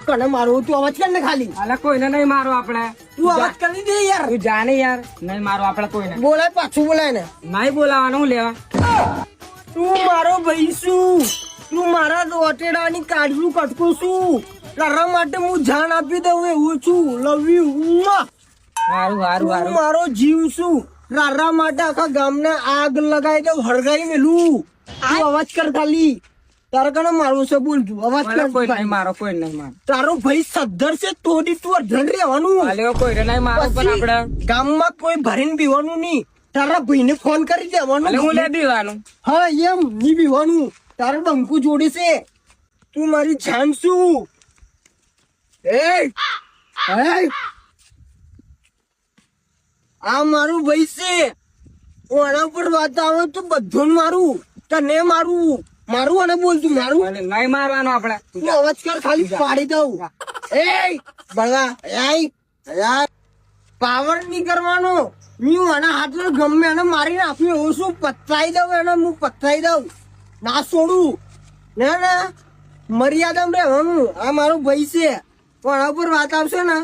કને મારું તું અવાજ કર ને ખાલી. અલે કોઈને નહીં મારો આપણે. તું અવાજ કરી દે યાર. તું જાને યાર નહીં મારો આપણે કોઈને. બોલાય પાછું બોલાય ને. નહીં બોલાવાનું હું લેવા. તું મારો ભાઈ છું. તું મારા રોટેડાની કાઢલું કટકું છું. તારા માટે હું જાન આપી દઉં એવું છું. Love you. હારું હારું તું હારું. મારો જીવ છું. તારા માટે આખા ગામને આગ લગાવી દઉં, હળગાઈ મેલું. તું અવાજ કર ખાલી. તારા કને મારું છે બોલ તું. અવાજ અલે કોઈ કર. નહીં મારો કોઈ નહીં મારો. તારો ભાઈ સદ્ધર છે તોડી તું અઢળ રહેવાનું. અલે કોઈને નહીં મારો પણ આપણે. ગામમાં કોઈ ભરીને પીવાનું નહીં. તારા ભાઈને ફોન કરી દેવાનું. અલે હું લે દીવાનું. હા એમ નહીં પીવાનું. તારે બંકુ જોડી છે. તું મારી જાન છું. આ મારું ભાઈ છે. હું આના પર વાત આવે તો બધું મારું. તને મારું મારું અને બોલતું મારું. અલે નહીં મારવાનો આપણે. તું અવાજ કર ખાલી પાડી દઉં. બળવા પાવર નહીં કરવાનો. હું આના હાથ ગમે એને મારી નાખ્યું એવું શું પતરાઈ દઉં એને હું પતરાઈ દઉં. ના છોડું. ના ના મર્યાદામાં રહેવાનું. આ મારો ભાઈ છે. પણ આના પર વાત આવશે ને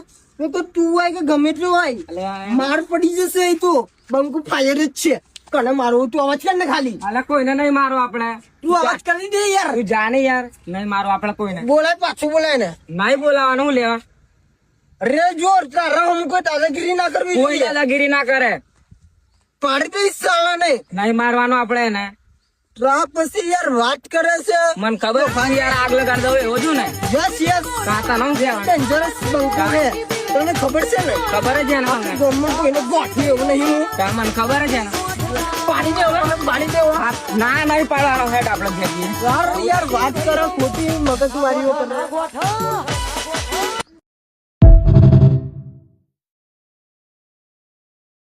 તો તું હોય કે ગમે એટલું હોય અલે માર પડી જશે. એ તો બંકુ ફાયર જ છે. કને મારું તું અવાજ કર ને ખાલી. અલે કોઈને નહીં મારો આપણે. તું અવાજ કરી દે યાર. તું જાને યાર નહીં મારો આપણે કોઈને. બોલાય પાછું બોલાય ને. નહીં બોલાવાનું હું લેવા. રે જોર તારા હું કોઈ દાદાગીરી ના કરવી કોઈ જોઈએ. દાદાગીરી ના કરે. પાડી દઈશ સાલા ને. નહીં મારવાનું આપણે એને. તો આ પછી યાર વાત કરે છે. મને ખબર છે યાર આગ લગાડ દઉં એવો છું ને. યસ યસ કાતા નો છે ડેન્જરસ બંકુ છે. તને ખબર છે ને. ખબર જ છે ને મને. ગમન કોઈને ગોઠવી એવું નહીં હું. કા મને ખબર જ છે ને. પાડી દે હવે પાડી દે હવે. ના નહીં પાડવાનો હેડ આપણે ભેગી. યાર વાત કરે ખોટી મગજમારીઓ કરે.